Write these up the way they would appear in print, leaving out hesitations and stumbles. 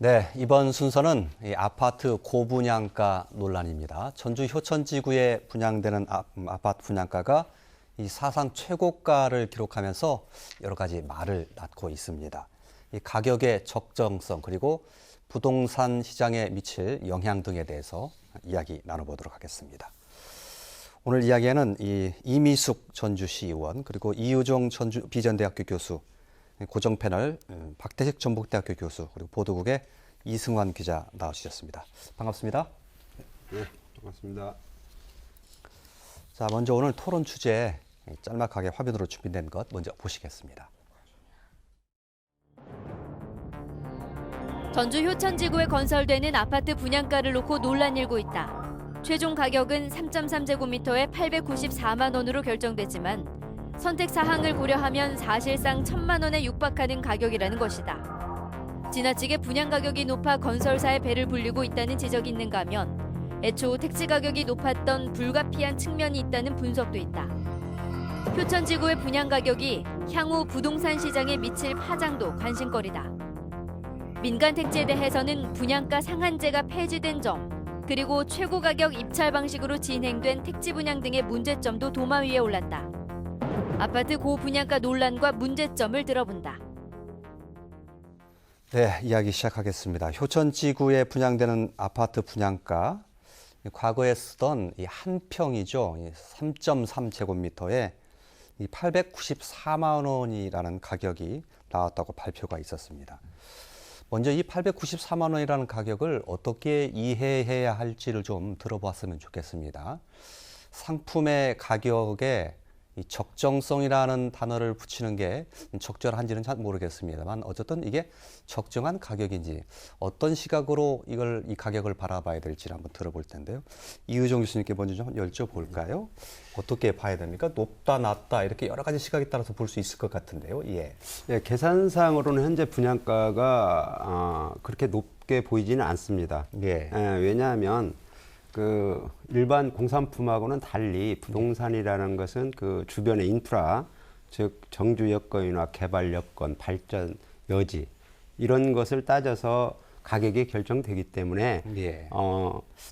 네, 이번 순서는 이 아파트 고분양가 논란입니다. 전주 효천지구에 분양되는 아파트 분양가가 이 사상 최고가를 기록하면서 여러 가지 말을 낳고 있습니다. 이 가격의 적정성 그리고 부동산 시장에 미칠 영향 등에 대해서 이야기 나눠보도록 하겠습니다. 오늘 이야기에는 이미숙 전주시 의원 그리고 이유종 전주 비전대학교 교수, 고정 패널 박태식 전북대학교 교수 그리고 보도국의 이승환 기자 나와주셨습니다. 반갑습니다. 네, 반갑습니다. 자, 먼저 오늘 토론 주제 짤막하게 화면으로 준비된 것 먼저 보시겠습니다. 전주 효천지구에 건설되는 아파트 분양가를 놓고 논란이 일고 있다. 최종 가격은 3.3제곱미터에 894만 원으로 결정됐지만 선택 사항을 고려하면 사실상 1,000만 원에 육박하는 가격이라는 것이다. 지나치게 분양 가격이 높아 건설사의 배를 불리고 있다는 지적이 있는가 하면 애초 택지 가격이 높았던 불가피한 측면이 있다는 분석도 있다. 효천지구의 분양 가격이 향후 부동산 시장에 미칠 파장도 관심거리다. 민간 택지에 대해서는 분양가 상한제가 폐지된 점, 그리고 최고 가격 입찰 방식으로 진행된 택지 분양 등의 문제점도 도마 위에 올랐다. 아파트 고분양가 논란과 문제점을 들어본다. 네, 이야기 시작하겠습니다. 효천지구에 분양되는 아파트 분양가, 과거에 쓰던 이 한 평이죠. 3.3제곱미터에 894만 원이라는 가격이 나왔다고 발표가 있었습니다. 먼저 이 894만 원이라는 가격을 어떻게 이해해야 할지를 좀 들어봤으면 좋겠습니다. 상품의 가격에 이 적정성이라는 단어를 붙이는 게 적절한지는 잘 모르겠습니다만 어쨌든 이게 적정한 가격인지 어떤 시각으로 이 가격을 바라봐야 될지를 한번 들어볼 텐데요. 이유종 교수님께 먼저 좀 여쭤볼까요? 어떻게 봐야 됩니까? 높다, 낮다 이렇게 여러 가지 시각에 따라서 볼 수 있을 것 같은데요. 예. 예, 계산상으로는 현재 분양가가 그렇게 높게 보이지는 않습니다. 예. 왜냐하면 그 일반 공산품하고는 달리 부동산이라는 것은 그 주변의 인프라, 즉 정주 여건이나 개발 여건, 발전 여지 이런 것을 따져서 가격이 결정되기 때문에 예.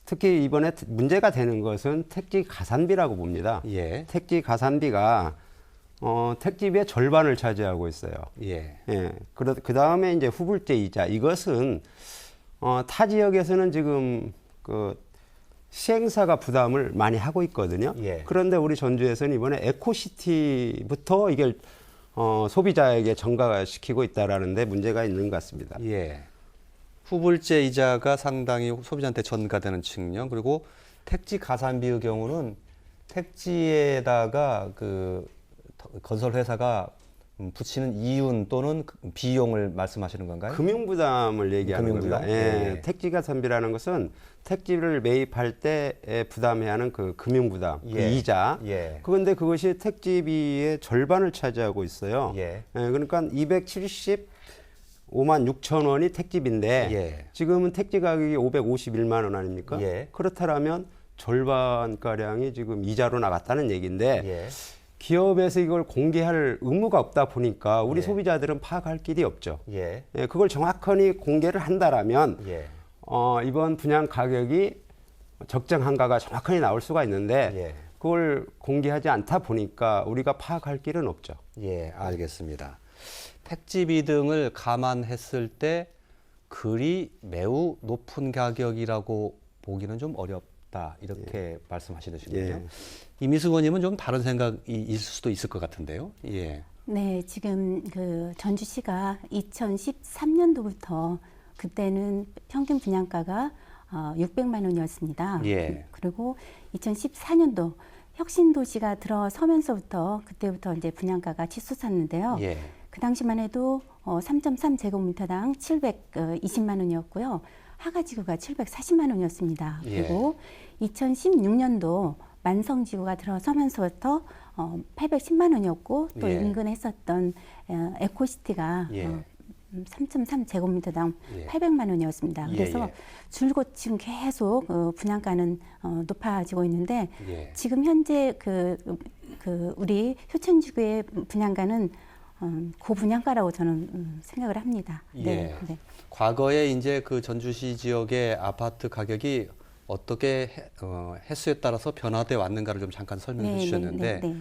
특히 이번에 문제가 되는 것은 택지 가산비라고 봅니다. 예. 택지 가산비가 택지비의 절반을 차지하고 있어요. 예. 예. 그 다음에 이제 후불제 이자 이것은 타 지역에서는 지금 그 시행사가 부담을 많이 하고 있거든요. 예. 그런데 우리 전주에서는 이번에 에코시티부터 이걸 소비자에게 전가시키고 있다라는 데 문제가 있는 것 같습니다. 예. 후불제 이자가 상당히 소비자한테 전가되는 측면, 그리고 택지 가산비의 경우는 택지에다가 그 건설 회사가 붙이는 이윤 또는 비용을 말씀하시는 건가요? 금융부담을 얘기하는 금융부담? 겁니다. 예. 예. 택지 가산비라는 것은 택지를 매입할 때 부담해야 하는 그 금융부담, 예. 그 이자. 예. 그런데 그것이 택지비의 절반을 차지하고 있어요. 예. 그러니까 275만 6천 원이 택지비인데 예. 지금은 택지 가격이 551만 원 아닙니까? 예. 그렇다면 절반가량이 지금 이자로 나갔다는 얘기인데 예. 기업에서 이걸 공개할 의무가 없다 보니까 우리 예. 소비자들은 파악할 길이 없죠. 예. 예, 그걸 정확하게 공개를 한다라면 예. 이번 분양 가격이 적정한가가 정확하게 나올 수가 있는데 예. 그걸 공개하지 않다 보니까 우리가 파악할 길은 없죠. 예, 알겠습니다. 택지비 등을 감안했을 때 그리 매우 높은 가격이라고 보기는 좀 어렵다 이렇게 말씀하시는군요. 예. 이미숙 의원님은 좀 다른 생각이 있을 수도 있을 것 같은데요. 예. 네, 지금 그 전주시가 2013년도부터 그때는 평균 분양가가 600만 원이었습니다. 예. 그리고 2014년도 혁신도시가 들어서면서부터 그때부터 이제 분양가가 치솟았는데요. 예. 그 당시만 해도 3.3제곱미터당 720만 원이었고요. 하가지구가 740만 원이었습니다. 예. 그리고 2016년도 만성지구가 들어서면서부터 810만 원이었고 또 예. 인근에 있었던 에코시티가 예. 3.3제곱미터당 예. 800만 원이었습니다. 예, 그래서 예. 줄곧 지금 계속 분양가는 높아지고 있는데 예. 지금 현재 우리 효천지구의 분양가는 고분양가라고 저는 생각을 합니다. 네. 예. 과거에 이제 그 전주시 지역의 아파트 가격이 어떻게 횟수에 따라서 변화돼 왔는가를 좀 잠깐 설명해 주셨는데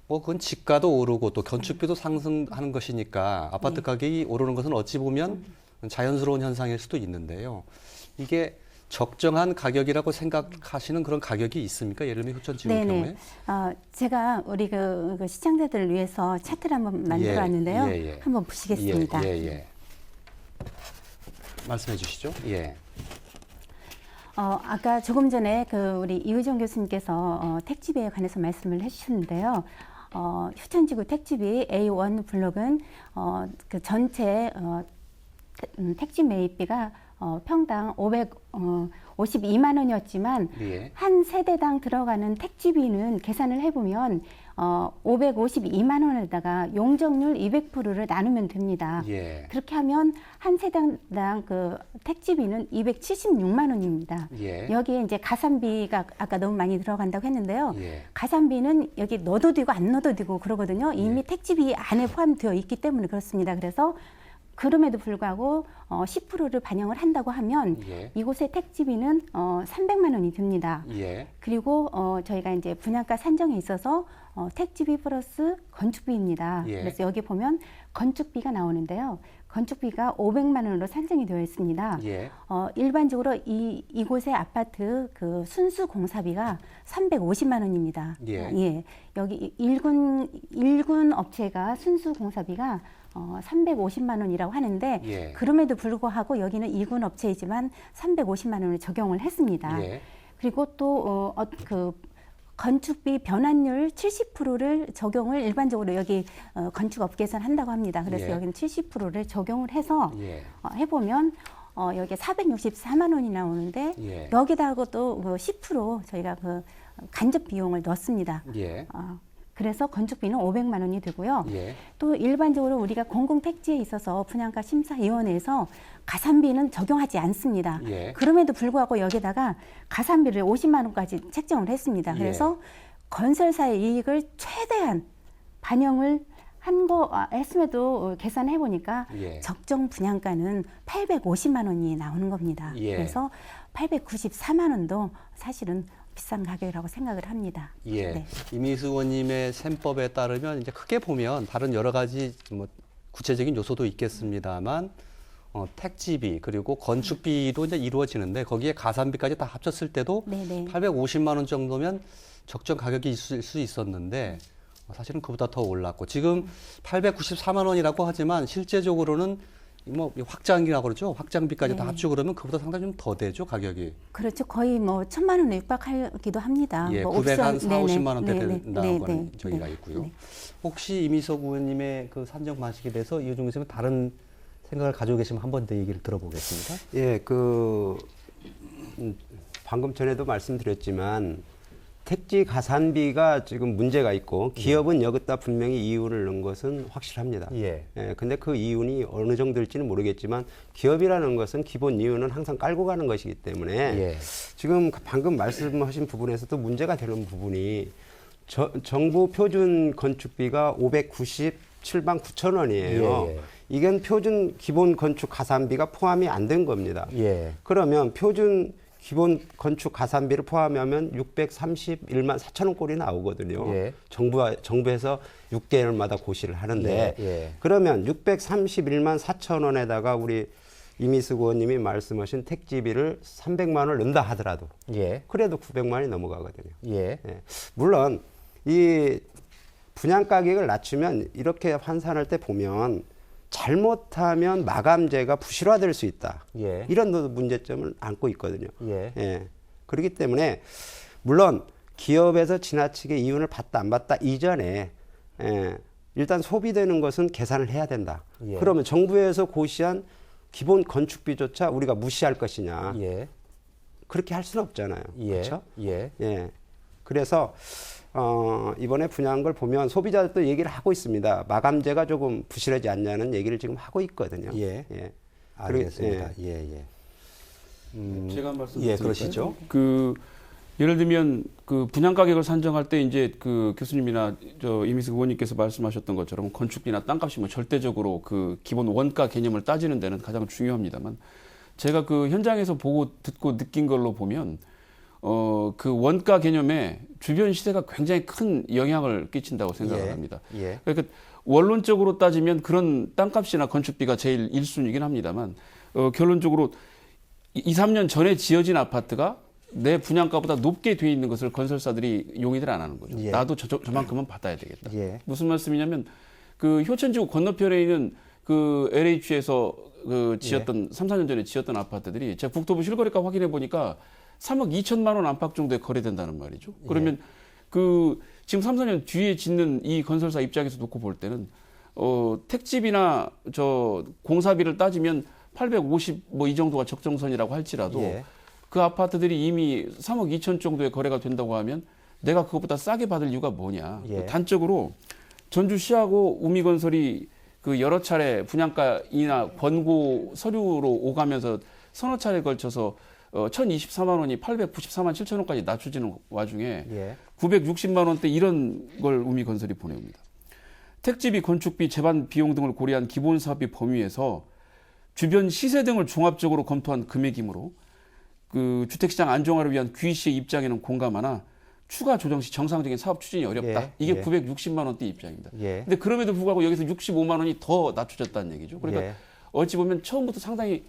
뭐 그건 집가도 오르고 또 건축비도 상승하는 것이니까 아파트 가격이 오르는 것은 어찌 보면 자연스러운 현상일 수도 있는데요. 이게 적정한 가격이라고 생각하시는 그런 가격이 있습니까? 예를 들면 효천지구 경우에? 제가 우리 그 시청자들을 위해서 차트를 한번 만들어 왔는데요. 한번 보시겠습니다. 말씀해 주시죠. 예. 아까 조금 전에 우리 이의정 교수님께서 택지비에 관해서 말씀을 해주셨는데요. 효천지구 택지비 A1 블록은 그 전체 택지 매입비가 평당 552만 원이었지만 한 세대당 들어가는 택지비는 계산을 해보면 552만 원에다가 용적률 200%를 나누면 됩니다. 그렇게 하면 한 세대당 그 택지비는 276만 원입니다. 여기에 이제 가산비가 아까 너무 많이 들어간다고 했는데요. 가산비는 여기 넣어도 되고 안 넣어도 되고 그러거든요. 이미 택지비 안에 포함되어 있기 때문에 그렇습니다. 그래서 그럼에도 불구하고 10%를 반영을 한다고 하면 이곳의 택지비는 300만 원이 듭니다. 그리고 저희가 이제 분양가 산정에 있어서 택지비 플러스 건축비입니다. 그래서 여기 보면 건축비가 나오는데요. 건축비가 500만 원으로 산정이 되어 있습니다. 일반적으로 이곳의 아파트 그 순수 공사비가 350만 원입니다. 여기 일군 업체가 순수 공사비가 350만 원이라고 하는데 그럼에도 불구하고 여기는 2군 업체이지만 350만 원을 적용을 했습니다. 그리고 또 그 건축비 변환율 70%를 적용을 일반적으로 여기 건축업계에서는 한다고 합니다. 그래서 여기는 70%를 적용을 해서 해보면 여기 464만 원이 나오는데 여기다가 또 10% 저희가 그 간접 비용을 넣습니다. 그래서 건축비는 500만 원이 되고요. 또 일반적으로 우리가 공공택지에 있어서 분양가 심사위원회에서 가산비는 적용하지 않습니다. 그럼에도 불구하고 여기다가 가산비를 50만 원까지 책정을 했습니다. 그래서 건설사의 이익을 최대한 반영을 했음에도 계산해 보니까 적정 분양가는 850만 원이 나오는 겁니다. 그래서 894만 원도 사실은 비싼 가격이라고 생각을 합니다. 이미수 의원님의 셈법에 따르면 이제 크게 보면 다른 여러 가지 뭐 구체적인 요소도 있겠습니다만 택지비 그리고 건축비도 이제 이루어지는데 거기에 가산비까지 다 합쳤을 때도 850만 원 정도면 적정 가격이 있을 수 있었는데 사실은 그보다 더 올랐고 지금 894만 원이라고 하지만 실제적으로는 뭐 확장이라고 그러죠. 확장비까지 다 합치고 그러면 그보다 상당히 좀 더 되죠, 가격이. 그렇죠. 거의 뭐 1,000만 원에 육박하기도 합니다. 뭐 940, 50만 원대 된다고 하는 저희가 있고요. 혹시 이미석 의원님의 그 산정 방식에 대해서 이의정 교수님 다른 생각을 가지고 계시면 한 번 더 얘기를 들어보겠습니다. 방금 전에도 말씀드렸지만 택지 가산비가 지금 문제가 있고 기업은 여기다 분명히 이윤을 넣은 것은 확실합니다. 근데 그 이윤이 어느 정도일지는 모르겠지만 기업이라는 것은 기본 이윤은 항상 깔고 가는 것이기 때문에 지금 방금 말씀하신 부분에서도 문제가 되는 부분이 정부 표준 건축비가 597만 9천 원이에요. 이건 표준 기본 건축 가산비가 포함이 안 된 겁니다. 그러면 표준 기본 건축 가산비를 포함하면 631만 4천 원꼴이 나오거든요. 정부에서 6개월마다 고시를 하는데 그러면 631만 4천 원에다가 우리 이미숙 의원님이 말씀하신 택지비를 300만 원을 넣는다 하더라도 그래도 900만 원이 넘어가거든요. 물론 이 분양 가격을 낮추면 이렇게 환산할 때 보면 잘못하면 마감재가 부실화될 수 있다. 이런 문제점을 안고 있거든요. 그렇기 때문에 물론 기업에서 지나치게 이윤을 받다 안 받다 이전에 일단 소비되는 것은 계산을 해야 된다. 그러면 정부에서 고시한 기본 건축비조차 우리가 무시할 것이냐. 그렇게 할 수는 없잖아요. 그렇죠? 그래서 이번에 분양한 걸 보면 소비자들도 얘기를 하고 있습니다. 마감재가 조금 부실하지 않냐는 얘기를 지금 하고 있거든요. 알겠습니다. 제가 말씀드릴까요? 그러시죠. 그 예를 들면 그 분양 가격을 산정할 때 이제 그 교수님이나 저 이미숙 의원님께서 말씀하셨던 것처럼 건축비나 땅값이 뭐 절대적으로 그 기본 원가 개념을 따지는 데는 가장 중요합니다만 제가 그 현장에서 보고 듣고 느낀 걸로 보면 그 원가 개념에 주변 시세가 굉장히 큰 영향을 끼친다고 생각을 합니다. 예. 그러니까 원론적으로 따지면 그런 땅값이나 건축비가 제일 1순위이긴 합니다만 결론적으로 2, 3년 전에 지어진 아파트가 내 분양가보다 높게 돼 있는 것을 건설사들이 용의들 안 하는 거죠. 예. 나도 저만큼은 받아야 되겠다. 예. 무슨 말씀이냐면 그 효천지구 건너편에 있는 그 LH에서 그 지었던 3, 4년 전에 지었던 아파트들이 제가 국토부 실거래가 확인해 보니까 3억 2천만 원 안팎 정도에 거래된다는 말이죠. 그러면 그 지금 3, 4년 뒤에 짓는 이 건설사 입장에서 놓고 볼 때는 택지비나 저 공사비를 따지면 850 뭐 이 정도가 적정선이라고 할지라도 예. 그 아파트들이 이미 3억 2천 정도에 거래가 된다고 하면 내가 그것보다 싸게 받을 이유가 뭐냐. 예. 단적으로 전주시하고 우미건설이 그 여러 차례 분양가이나 권고 서류로 오가면서 서너 차례에 걸쳐서 1,024만 원이 894만 7천 원까지 낮춰지는 와중에 예. 960만 원대 이런 걸 우미건설이 보내옵니다. 택지비, 건축비, 제반 비용 등을 고려한 기본 사업비 범위에서 주변 시세 등을 종합적으로 검토한 금액이므로 그 주택시장 안정화를 위한 귀시의 입장에는 공감하나 추가 조정 시 정상적인 사업 추진이 어렵다. 예, 이게 예. 960만 원대 입장입니다. 예. 근데 그럼에도 불구하고 여기서 65만 원이 더 낮춰졌다는 얘기죠. 그러니까 예. 어찌 보면 처음부터 상당히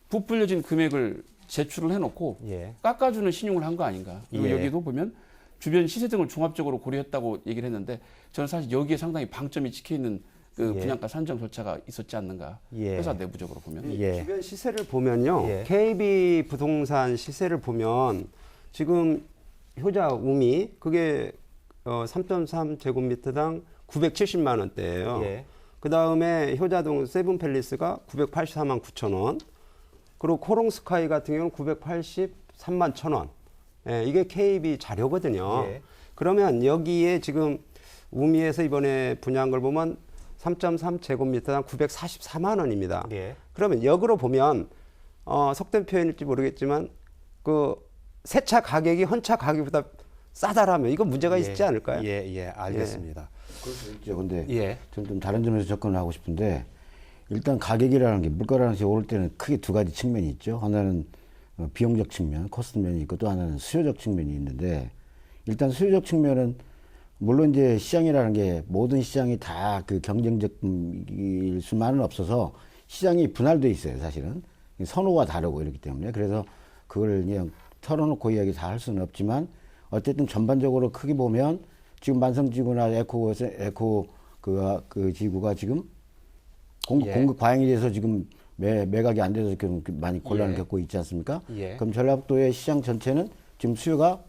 부풀려진 금액을 제출을 해놓고 예. 깎아주는 신용을 한 거 아닌가. 그리고 예. 여기도 보면 주변 시세 등을 종합적으로 고려했다고 얘기를 했는데 저는 사실 여기에 상당히 방점이 찍혀 있는 그 예. 분양가 산정 절차가 있었지 않는가. 예. 회사 내부적으로 보면. 예. 주변 시세를 보면요. 예. KB 부동산 시세를 보면 지금 효자 우미 그게 3.3 제곱미터당 970만 원대예요. 예. 그 다음에 효자동 세븐팰리스가 984만 9천 원. 그리고 코롱스카이 같은 경우는 983만 1천 원. 예, 이게 KB 자료거든요. 예. 그러면 여기에 지금 우미에서 이번에 분양한 걸 보면 3.3 제곱미터당 944만 원입니다. 예. 그러면 역으로 보면 속된 표현일지 모르겠지만 그 세차 가격이 헌차 가격보다 싸다라면 이거 문제가 있지 않을까요? 예, 예, 알겠습니다. 있죠. 근데 예. 좀 다른 점에서 접근을 하고 싶은데 일단 가격이라는 게 물가라는 게 오를 때는 크게 두 가지 측면이 있죠. 하나는 비용적 측면, 코스트 면이 있고 또 하나는 수요적 측면이 있는데 일단 수요적 측면은 물론 이제 시장이라는 게 모든 시장이 다 그 경쟁적일 수만은 없어서 시장이 분할돼 있어요. 사실은 선호가 다르고 이렇기 때문에 그래서 그걸 그냥 털어놓고 이야기 다 할 수는 없지만 어쨌든 전반적으로 크게 보면 지금 만성지구나 에코 그 지구가 지금 예. 공급 과잉이 돼서 지금 매각이 안 돼서 좀 많이 곤란을 예. 겪고 있지 않습니까? 예. 그럼 전라북도의 시장 전체는 지금 수요가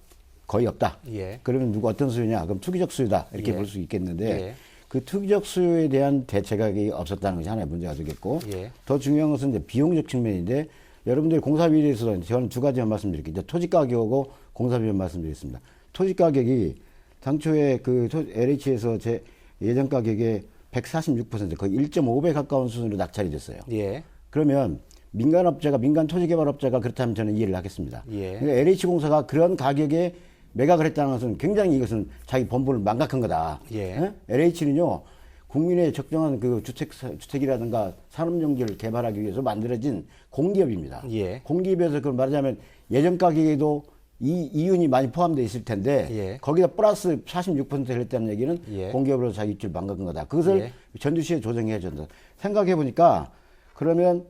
거의 없다. 예. 그러면 누가 어떤 수요냐? 그럼 투기적 수요다 이렇게 예. 볼 수 있겠는데 예. 그 투기적 수요에 대한 대책이 없었다는 것이 하나의 문제가 되겠고 예. 더 중요한 것은 이제 비용적 측면인데 여러분들이 공사비에 대해서 저는 두 가지만 말씀드릴게요. 이제 토지 가격하고 공사비만 말씀드리겠습니다. 토지 가격이 당초에 그 LH에서 제 예전 가격의 146% 거의 1.5배 가까운 수준으로 낙찰이 됐어요. 예. 그러면 민간업자가 민간 토지개발업자가 그렇다면 저는 이해를 하겠습니다. 예. 그러니까 LH공사가 그런 가격에 매각을 했다는 것은 굉장히 이것은 자기 본분을 망각한 거다. 예. LH는요 국민의 적정한 그 주택이라든가 산업용지를 개발하기 위해서 만들어진 공기업입니다. 예. 공기업에서 그걸 말하자면 예전 가격에도 이윤이 많이 포함되어 있을 텐데 예. 거기다 플러스 46%를 했다는 얘기는 예. 공기업으로 자기 입지를 망각한 거다. 그것을 예. 전주시에 조정해야 된다. 생각해 보니까 그러면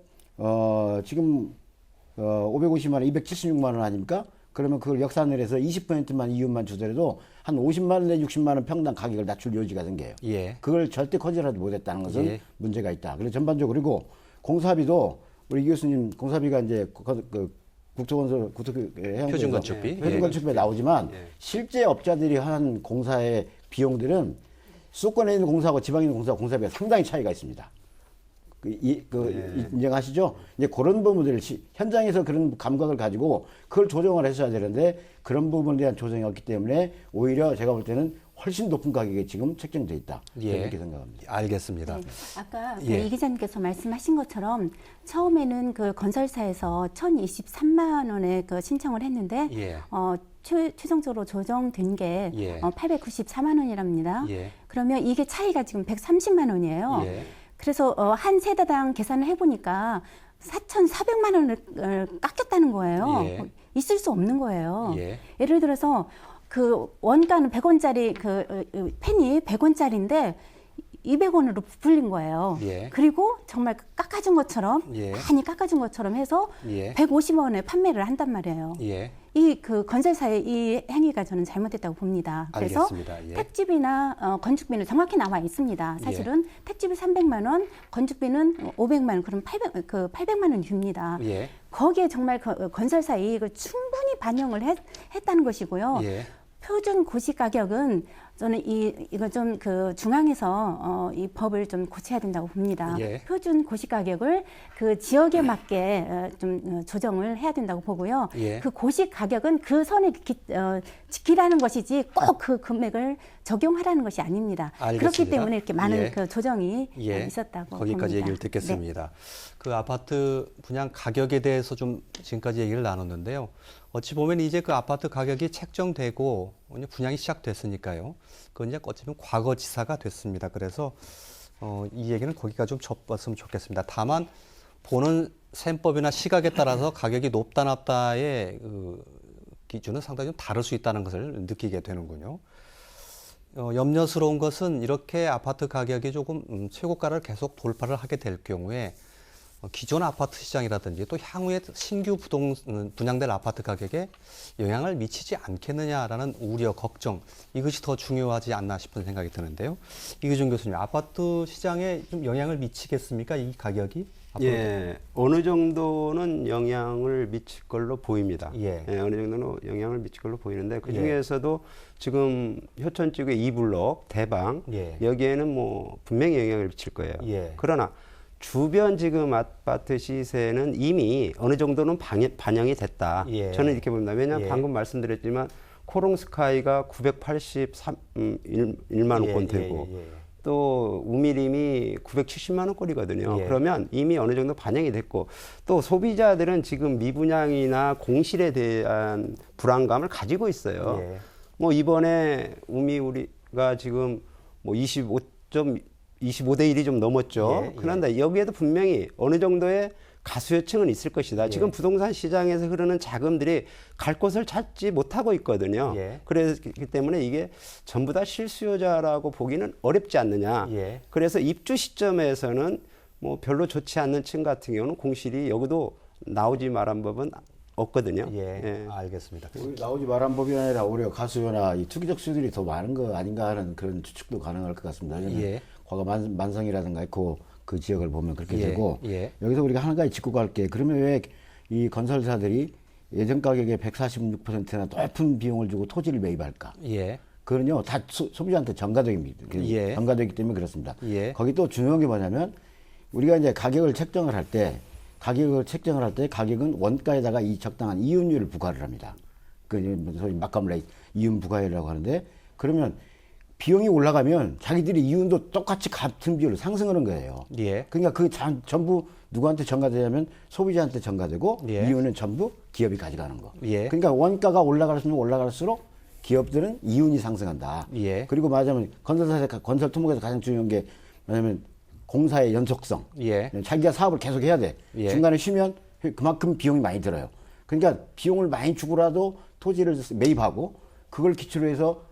지금 550만 원, 276만 원 아닙니까? 그러면 그걸 역산을 해서 20%만 이윤만 주더라도 한 50만 원 내 60만 원 평당 가격을 낮출 여지가 생겨요. 예. 그걸 절대 컨트롤하지 못했다는 것은 예. 문제가 있다. 그래서 전반적으로 그리고 공사비도 우리 이 교수님 공사비가 이제 국토건설 표준건축비. 표준건축비에 예. 나오지만 실제 업자들이 한 공사의 비용들은 수도권에 있는 공사하고 지방에 있는 공사비가 상당히 차이가 있습니다. 인정하시죠? 이제 그런 부분들을 현장에서 그런 감각을 가지고 그걸 조정을 했어야 되는데 그런 부분에 대한 조정이 없기 때문에 오히려 제가 볼 때는 훨씬 높은 가격에 지금 책정돼 있다. 예. 이렇게 생각합니다. 알겠습니다. 네, 아까 그 예. 이 기자님께서 말씀하신 것처럼 처음에는 그 건설사에서 1,023만 원에 그 신청을 했는데 예. 최종적으로 조정된 게 예. 894만 원이랍니다. 예. 그러면 이게 차이가 지금 130만 원이에요. 예. 그래서 한 세대당 계산을 해보니까 4,400만 원을 깎였다는 거예요. 예. 있을 수 없는 거예요. 예. 예를 들어서 그 원가는 100원짜리 그 펜이 100원짜리인데 200원으로 부풀린 거예요. 예. 그리고 정말 깎아준 것처럼 예. 많이 깎아준 것처럼 해서 예. 150원에 판매를 한단 말이에요. 예. 이 그 건설사의 이 행위가 저는 잘못됐다고 봅니다. 그래서 알겠습니다. 예. 택지비나 건축비는 정확히 나와 있습니다. 사실은 택지비 300만 원, 건축비는 500만 원, 그럼 800만 원 줍니다. 예. 거기에 정말 건설사 이익을 충분히 반영을 했다는 것이고요. 예. 표준 고시 가격은 저는 이거 좀 그 중앙에서 이 법을 좀 고쳐야 된다고 봅니다. 예. 표준 고시 가격을 그 지역에 맞게 좀 조정을 해야 된다고 보고요. 예. 그 고시 가격은 그 선을 지키라는 것이지 꼭 그 금액을 적용하라는 것이 아닙니다. 알겠습니다. 그렇기 때문에 이렇게 많은 예. 그 조정이 예. 있었다고 거기까지 봅니다. 얘기를 듣겠습니다. 그 아파트 분양 가격에 대해서 좀 지금까지 얘기를 나눴는데요. 어찌 보면 이제 그 아파트 가격이 책정되고 이제 분양이 시작됐으니까요. 그건 이제 어쩌면 과거지사가 됐습니다. 그래서 이 얘기는 거기가 좀 접었으면 좋겠습니다. 다만 보는 셈법이나 시각에 따라서 가격이 높다 낮다의 그 기준은 상당히 좀 다를 수 있다는 것을 느끼게 되는군요. 염려스러운 것은 이렇게 아파트 가격이 조금 최고가를 계속 돌파를 하게 될 경우에 기존 아파트 시장이라든지 또 향후에 신규 분양될 아파트 가격에 영향을 미치지 않겠느냐라는 우려, 걱정, 이것이 더 중요하지 않나 싶은 생각이 드는데요. 이규준 교수님, 아파트 시장에 좀 영향을 미치겠습니까? 이 가격이? 앞으로? 예, 어느 정도는 영향을 미칠 걸로 보입니다. 예. 예, 어느 정도는 영향을 미칠 걸로 보이는데 그 중에서도 지금 효천지구의 2블록 대방 예. 여기에는 뭐 분명히 영향을 미칠 거예요. 예. 그러나 주변 지금 아파트 시세는 이미 어느 정도는 반영이 됐다. 예. 저는 이렇게 봅니다. 왜냐하면 예. 방금 말씀드렸지만 코롱스카이가 983만 원권 되고 또 우미림이 970만 원꼴이거든요. 예. 그러면 이미 어느 정도 반영이 됐고 또 소비자들은 지금 미분양이나 공실에 대한 불안감을 가지고 있어요. 예. 뭐 이번에 우리가 지금 뭐 25대 1이 좀 넘었죠. 예, 예. 그런데 여기에도 분명히 어느 정도의 가수요층은 있을 것이다. 예. 지금 부동산 시장에서 흐르는 자금들이 갈 곳을 찾지 못하고 있거든요. 예. 그렇기 때문에 이게 전부 다 실수요자라고 보기는 어렵지 않느냐. 예. 그래서 입주 시점에서는 뭐 별로 좋지 않는 층 같은 경우는 공실이 여기도 나오지 말한 법은 없거든요. 예. 알겠습니다. 나오지 말한 법이 아니라 오히려 가수요나 이 투기적 수들이 더 많은 거 아닌가 하는 그런 추측도 가능할 것 같습니다. 왜냐하면 예. 과거 만성이라든가 그 지역을 보면 그렇게 예. 되고 예. 여기서 우리가 한 가지 짚고 갈게. 그러면 왜 이 건설사들이 예전 가격의 146%나 높은 비용을 주고 토지를 매입할까? 예. 그건요 다 소비자한테 전가적입니다. 예. 전가되기 때문에 그렇습니다. 예. 거기 또 중요한 게 뭐냐면 우리가 이제 가격을 책정을 할 때 가격은 원가에다가 이 적당한 이윤율을 부과를 합니다. 그 소위 마감 레이트 이윤 부과율이라고 하는데 그러면 비용이 올라가면 자기들이 이윤도 똑같이 같은 비율로 상승하는 거예요. 예. 그러니까 그 전부 누구한테 전가되냐면 소비자한테 전가되고 예. 이윤은 전부 기업이 가져가는 거. 예. 그러니까 원가가 올라갈수록 기업들은 이윤이 상승한다. 예. 그리고 말하자면 건설 토목에서 가장 중요한 게 뭐냐면 공사의 연속성. 예. 자기가 사업을 계속 해야 돼. 예. 중간에 쉬면 그만큼 비용이 많이 들어요. 그러니까 비용을 많이 주고라도 토지를 매입하고 그걸 기초로 해서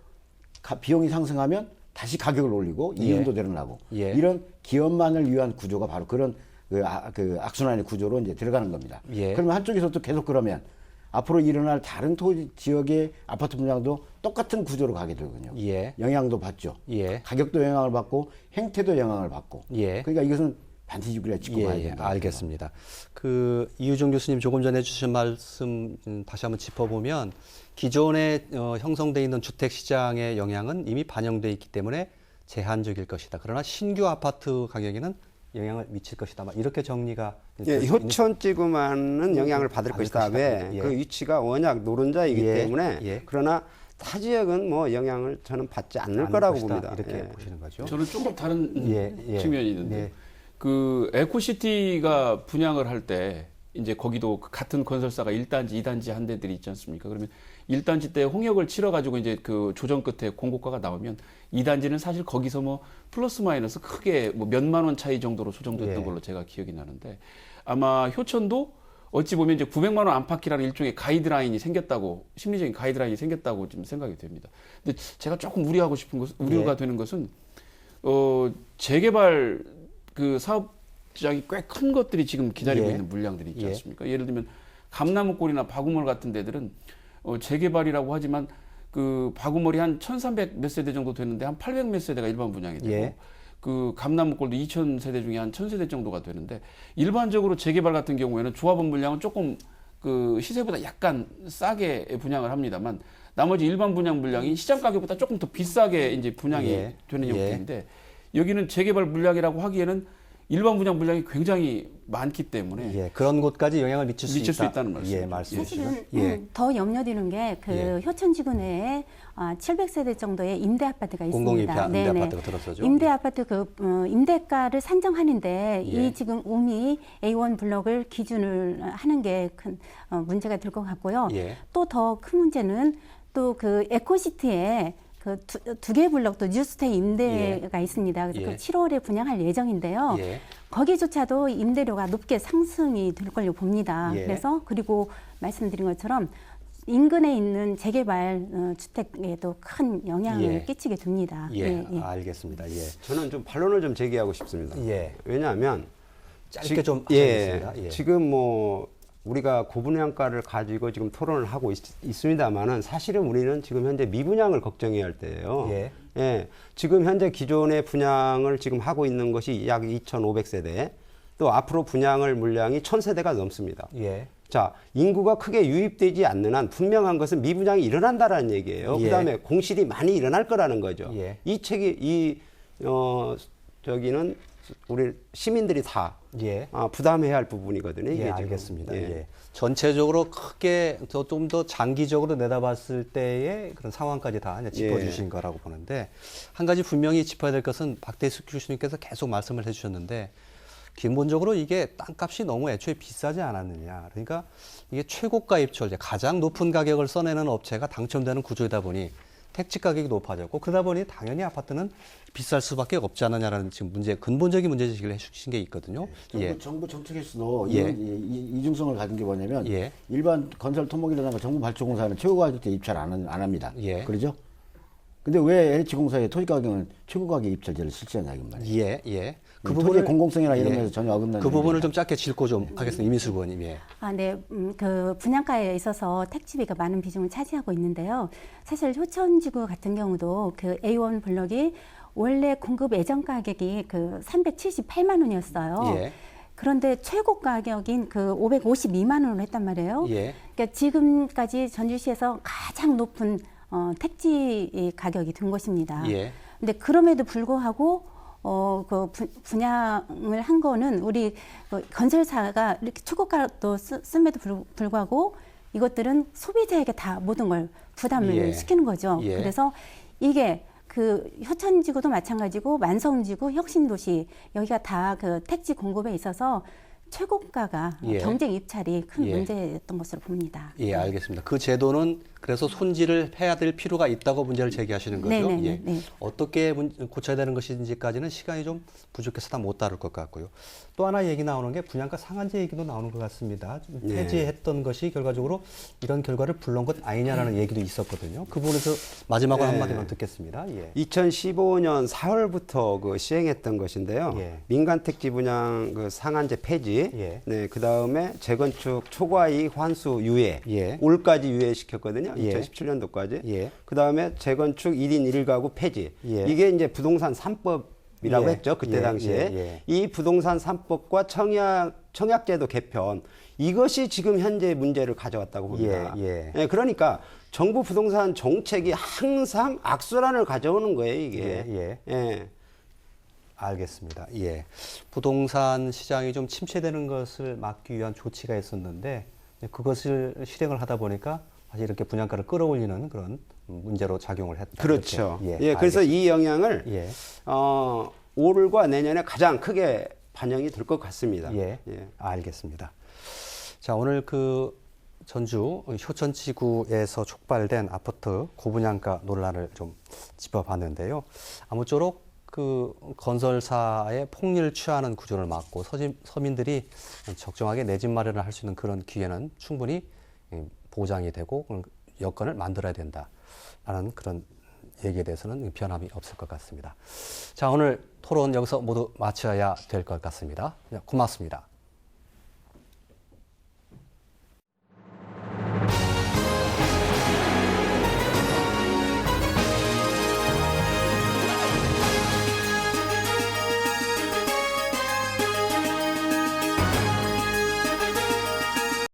비용이 상승하면 다시 가격을 올리고 이윤도 늘어나고 예. 이런 기업만을 위한 구조가 바로 그런 그 악순환의 구조로 이제 들어가는 겁니다. 예. 그러면 한쪽에서 또 계속 그러면 앞으로 일어날 다른 토지 지역의 아파트 분양도 똑같은 구조로 가게 되거든요. 예. 영향도 받죠. 예. 가격도 영향을 받고 행태도 영향을 받고. 예. 그러니까 이것은 반드시 우리가 짚고 가야 된다. 알겠습니다. 그 이유정 교수님 조금 전에 해주신 말씀 다시 한번 짚어보면 기존에 형성돼 있는 주택 시장의 영향은 이미 반영돼 있기 때문에 제한적일 것이다. 그러나 신규 아파트 가격에는 영향을 미칠 것이다. 이렇게 정리가 예, 효천지구만은 영향을 받을 것이다. 왜? 예. 그 위치가 워낙 노른자이기 예. 때문에 예. 그러나 타 지역은 뭐 영향을 저는 받지 않을 거라고 봅니다. 이렇게 예. 보시는 거죠. 저는 조금 다른 예. 측면이 있는데 예. 그 에코시티가 분양을 할 때 이제 거기도 같은 건설사가 1단지, 2단지 한 대들이 있지 않습니까? 그러면 1단지 때 홍역을 치러가지고 이제 그 조정 끝에 공고가가 나오면 2단지는 사실 거기서 뭐 플러스 마이너스 크게 뭐 몇만 원 차이 정도로 조정됐던 예. 걸로 제가 기억이 나는데 아마 효천도 어찌 보면 이제 900만 원 안팎이라는 일종의 가이드라인이 생겼다고 심리적인 가이드라인이 생겼다고 지금 생각이 됩니다. 근데 제가 조금 우려하고 싶은 것은 우려가 예. 되는 것은 재개발 그 사업장이 꽤 큰 것들이 지금 기다리고 예. 있는 물량들이 있지 예. 않습니까? 예를 들면 감나무골이나 바구몰 같은 데들은 재개발이라고 하지만 그 바구몰이 한 1,300 몇 세대 정도 되는데 한 800 몇 세대가 일반 분양이 되고 예. 그 감나무골도 2,000세대 중에 한 1,000세대 정도가 되는데 일반적으로 재개발 같은 경우에는 조합원 물량은 조금 그 시세보다 약간 싸게 분양을 합니다만 나머지 일반 분양 물량이 시장 가격보다 조금 더 비싸게 이제 분양이 예. 되는 예. 형태인데 여기는 재개발 물량이라고 하기에는 일반 분양 물량이 굉장히 많기 때문에 예, 그런 곳까지 영향을 미칠 수 미칠 수 있다. 있다는 말씀이죠. 예, 말씀이시죠. 사실은 예. 더 염려되는 게 그 예. 효천지구 내에 700세대 정도의 임대 아파트가 공공임대 있습니다. 임대 네네. 아파트가 들었었죠. 임대 아파트 그 임대가를 산정하는데 예. 이 지금 우미 A1 블록을 기준을 하는 게 큰 문제가 될 것 같고요. 예. 또 더 큰 문제는 또 그 에코시티에 그 두 개 블록도 뉴스테이 임대가 있습니다. 그래서 예. 그 7월에 분양할 예정인데요. 예. 거기조차도 임대료가 높게 상승이 될 걸로 봅니다. 예. 그래서 그리고 말씀드린 것처럼 인근에 있는 재개발 주택에도 큰 영향을 예. 끼치게 됩니다. 예. 알겠습니다. 예. 저는 좀 반론을 좀 제기하고 싶습니다. 예. 왜냐하면 짧게 좀 예, 하겠습니다. 예. 지금 뭐 우리가 고분양가를 가지고 지금 토론을 하고 있습니다만은 사실은 우리는 지금 현재 미분양을 걱정해야 할 때예요. 예. 예, 지금 현재 기존의 분양을 지금 하고 있는 것이 약 2,500세대, 또 앞으로 분양을 물량이 1,000세대가 넘습니다. 예. 자, 인구가 크게 유입되지 않는 한 분명한 것은 미분양이 일어난다라는 얘기예요. 예. 그다음에 공실이 많이 일어날 거라는 거죠. 예. 이 책이 저기는 우리 시민들이 다 예. 부담해야 할 부분이거든요. 이게 예, 지금. 알겠습니다. 예. 예. 전체적으로 크게 좀 더 장기적으로 내다봤을 때의 그런 상황까지 다 이제 짚어주신 거라고 보는데 한 가지 분명히 짚어야 될 것은 박대숙 교수님께서 계속 말씀을 해주셨는데 기본적으로 이게 땅값이 너무 애초에 비싸지 않았느냐. 그러니까 이게 최고가 입찰제 가장 높은 가격을 써내는 업체가 당첨되는 구조이다 보니 택지 가격이 높아졌고 그러다 보니 당연히 아파트는 비쌀 수밖에 없지 않느냐라는 지금 근본적인 문제제기를 해주신 게 있거든요. 예. 정부 정책에서도 예. 이중성을 가진 게 뭐냐면 예. 일반 건설 토목이라든가 정부 발주공사는 최고 가격대 입찰 안 합니다. 예. 그러죠? 근데 왜 LH공사의 토지 가격은 최고 가격 입찰제를 실시하냐 이건 말이에요. 예, 예. 그 토지의 부분을 공공성이나 이런 면에서 전혀 어긋나는 그 부분을 얘기입니다. 좀 짧게 짚고 좀 하겠습니다. 이민수 의원님. 예. 네, 그 분양가에 있어서 택지비가 많은 비중을 차지하고 있는데요. 사실 효천지구 같은 경우도 그 A1 블록이 원래 공급 예정 가격이 그 378만 원이었어요. 예. 그런데 최고 가격인 그 552만 원으로 했단 말이에요. 예. 그러니까 지금까지 전주시에서 가장 높은 택지 가격이 된 것입니다. 예. 근데 그럼에도 불구하고 분양을 한 거는 우리 건설사가 이렇게 최고가도 씀에도 불구하고 이것들은 소비자에게 다 모든 걸 부담을 예. 시키는 거죠. 예. 그래서 이게 그 효천지구도 마찬가지고 만성지구, 혁신도시 여기가 다 그 택지 공급에 있어서 최고가가 예. 경쟁 입찰이 큰 예. 문제였던 것으로 봅니다. 예, 알겠습니다. 그 제도는 그래서 손질을 해야 될 필요가 있다고 문제를 제기하시는 거죠. 네네네, 예. 네. 어떻게 고쳐야 되는 것인지까지는 시간이 좀 부족해서 다 못 다룰 것 같고요. 또 하나 얘기 나오는 게 분양가 상한제 얘기도 나오는 것 같습니다. 좀 예. 폐지했던 것이 결과적으로 이런 결과를 불러온 것 아니냐라는 얘기도 있었거든요. 그 부분에서 마지막으로 예. 한마디만 듣겠습니다. 예. 2015년 4월부터 그 시행했던 것인데요. 예. 민간 택지 분양 그 상한제 폐지, 예. 네, 그 다음에 재건축 초과이익 환수 유예, 예. 올까지 유예시켰거든요. 예. 2017년도까지. 예. 그 다음에 재건축 1인 1가구 폐지. 예. 이게 이제 부동산 3법이라고 예. 했죠. 그때 예. 당시에. 예. 이 부동산 3법과 청약제도 개편, 이것이 지금 현재 문제를 가져왔다고 봅니다. 예. 예, 그러니까 정부 부동산 정책이 항상 악순환을 가져오는 거예요, 이게. 예. 예. 알겠습니다. 예. 부동산 시장이 좀 침체되는 것을 막기 위한 조치가 있었는데 그것을 실행을 하다 보니까 사실 이렇게 분양가를 끌어올리는 그런 문제로 작용을 했다. 그렇죠. 이렇게. 예, 그래서 이 영향을 예. 올과 내년에 가장 크게 반영이 될 것 같습니다. 예. 알겠습니다. 자, 오늘 그 전주 효천지구에서 촉발된 아파트 고분양가 논란을 좀 짚어봤는데요. 아무쪼록 그 건설사의 폭리를 취하는 구조를 막고 서민들이 적정하게 내 집 마련을 할 수 있는 그런 기회는 충분히 보장이 되고 여건을 만들어야 된다라는 그런 얘기에 대해서는 변함이 없을 것 같습니다. 자, 오늘 토론 여기서 모두 마쳐야 될 것 같습니다. 고맙습니다.